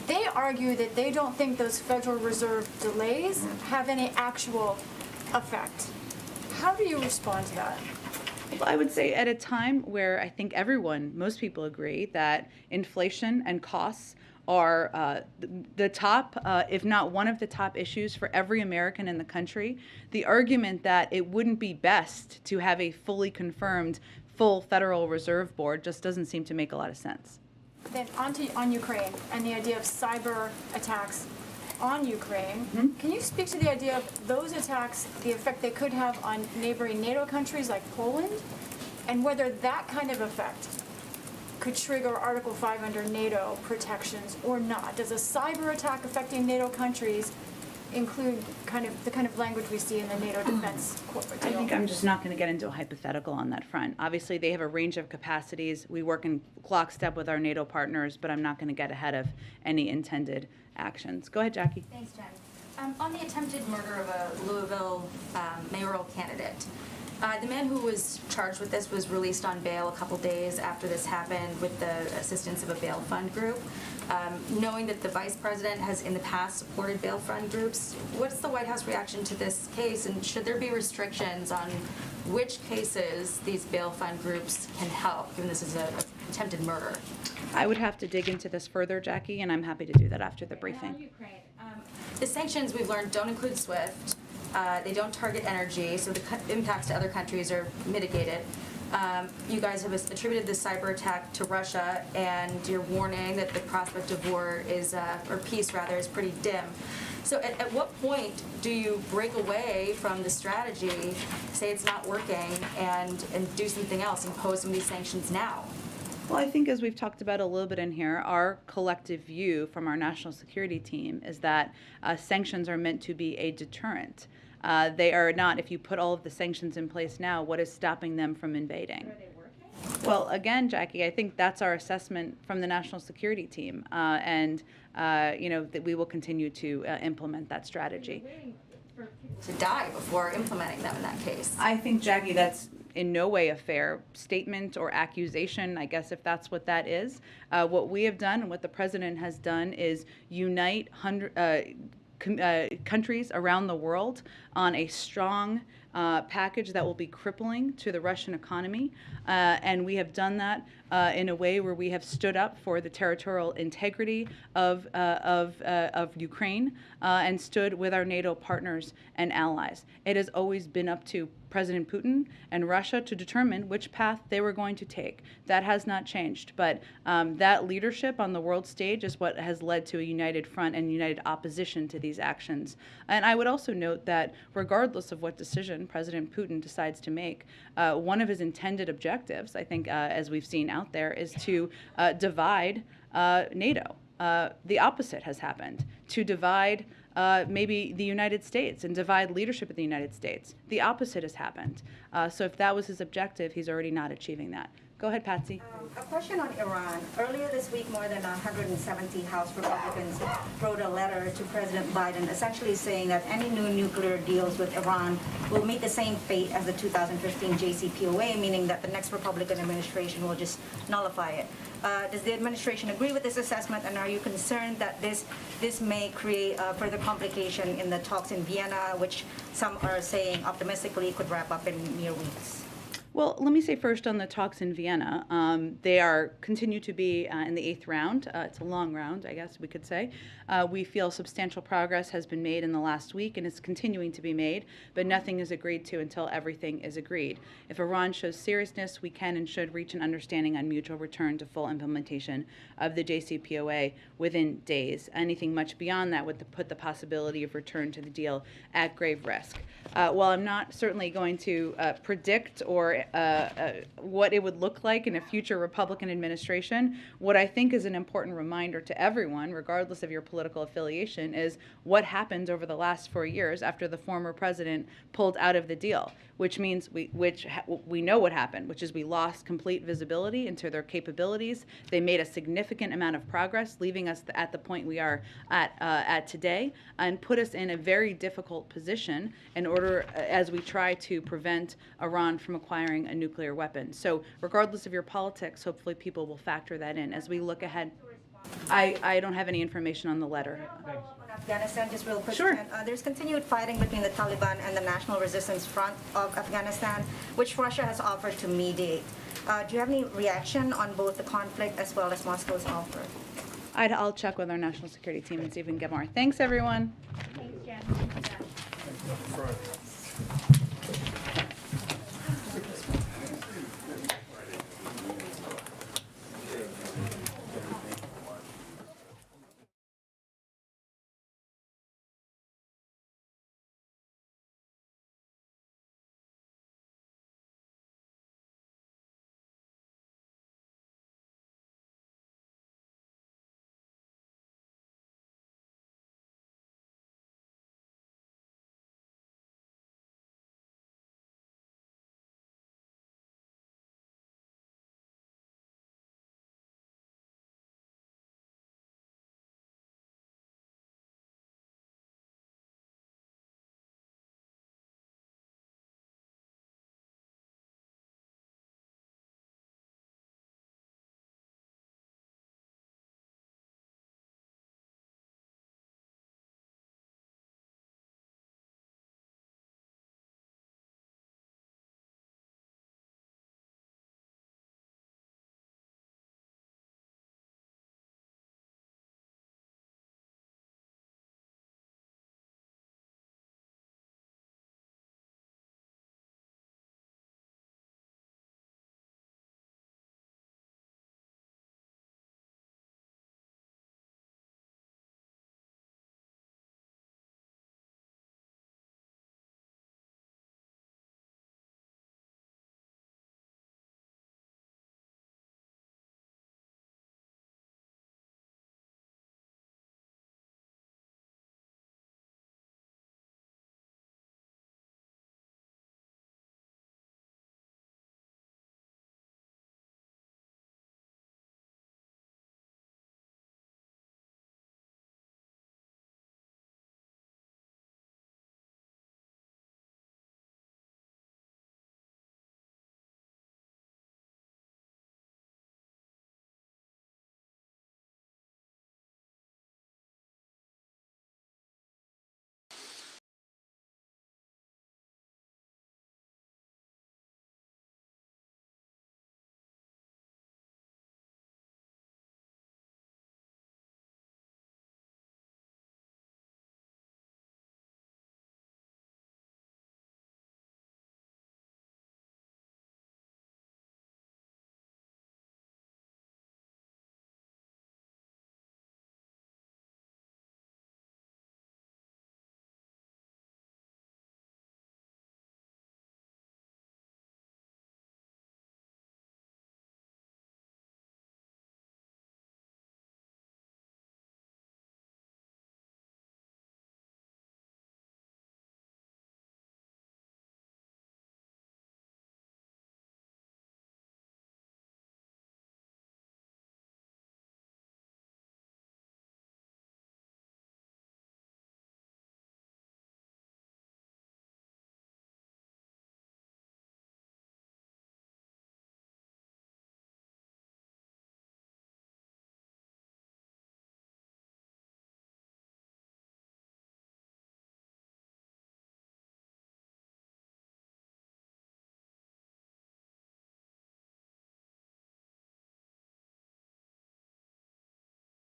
They argue that they don't think those Federal Reserve delays have any actual effect. How do you respond to that? Well, I would say at a time where I think most people agree that inflation and costs are the top, if not one of the top issues for every American in the country. The argument that it wouldn't be best to have a fully confirmed full Federal Reserve Board just doesn't seem to make a lot of sense. Then on Ukraine and the idea of cyber attacks on Ukraine. Can you speak to the idea of those attacks, the effect they could have on neighboring NATO countries like Poland, and whether that kind of effect could trigger Article 5 under NATO protections or not? Does a cyber attack affecting NATO countries include the kind of language we see in the NATO defense corporate deal? I think I'm just not going to get into a hypothetical on that front. Obviously, they have a range of capacities. We work in lockstep with our NATO partners, but I'm not going to get ahead of any intended actions. Go ahead, Jackie. Thanks, Jen. On the attempted murder of a Louisville mayoral candidate, the man who was charged with this was released on bail a couple days after this happened with the assistance of a bail fund group. Knowing that the vice president has in the past supported bail fund groups, what's the White House reaction to this case, and should there be restrictions on which cases these bail fund groups can help, given this is an attempted murder? I would have to dig into this further, Jackie, and I'm happy to do that after the briefing. The sanctions we've learned don't include SWIFT. They don't target energy, so the impacts to other countries are mitigated. You guys have attributed this cyber attack to Russia, and you're warning that the prospect of war is, or peace rather, is pretty dim. So at what point do you break away from the strategy, say it's not working, and do something else, impose some of these sanctions now? Well, I think as we've talked about a little bit in here, our collective view from our national security team is that sanctions are meant to be a deterrent. They are not, if you put all of the sanctions in place now, what is stopping them from invading? Are they working? Well, again, Jackie, I think that's our assessment from the national security team. That we will continue to implement that strategy. To die before implementing them in that case. I think, Jackie, that's in no way a fair statement or accusation, I guess, if that's what that is. What we have done and what the president has done is unite countries around the world on a strong package that will be crippling to the Russian economy. And we have done that in a way where we have stood up for the territorial integrity of Ukraine and stood with our NATO partners and allies. It has always been up to President Putin and Russia to determine which path they were going to take. That has not changed, but that leadership on the world stage is what has led to a united front and united opposition to these actions. And I would also note that regardless of what decision President Putin decides to make, one of his intended objectives, I think, as we've seen out there, is to divide NATO. The opposite has happened, to divide maybe the United States and divide leadership in the United States. The opposite has happened. So if that was his objective, he's already not achieving that. Go ahead, Patsy. A question on Iran. Earlier this week, more than 170 House Republicans wrote a letter to President Biden essentially saying that any new nuclear deals with Iran will meet the same fate as the 2015 JCPOA, meaning that the next Republican administration will just nullify it. Does the administration agree with this assessment, and are you concerned that this may create further complication in the talks in Vienna, which some are saying optimistically could wrap up in mere weeks? Well, let me say first on the talks in Vienna, they continue to be in the 8th round. It's a long round, I guess we could say. We feel substantial progress has been made in the last week and is continuing to be made, but nothing is agreed to until everything is agreed. If Iran shows seriousness, we can and should reach an understanding on mutual return to full implementation of the JCPOA within days. Anything much beyond that would put the possibility of return to the deal at grave risk. While I'm not certainly going to predict or what it would look like in a future Republican administration, what I think is an important reminder to everyone, regardless of your political affiliation, is what happened over the last 4 years after the former president pulled out of the deal, which means we know what happened, which is we lost complete visibility into their capabilities. They made a significant amount of progress, leaving us at the point we are at today, and put us in a very difficult position in order, as we try to prevent Iran from acquiring a nuclear weapon. So regardless of your politics, hopefully people will factor that in as we look ahead. I don't have any information on the letter. Afghanistan, just real quick. Sure. There's continued fighting between the Taliban and the National Resistance Front of Afghanistan, which Russia has offered to mediate. Do you have any reaction on both the conflict as well as Moscow's offer? I'll check with our national security team and see if we can get more. Thanks, everyone. Thanks, Jen. Front.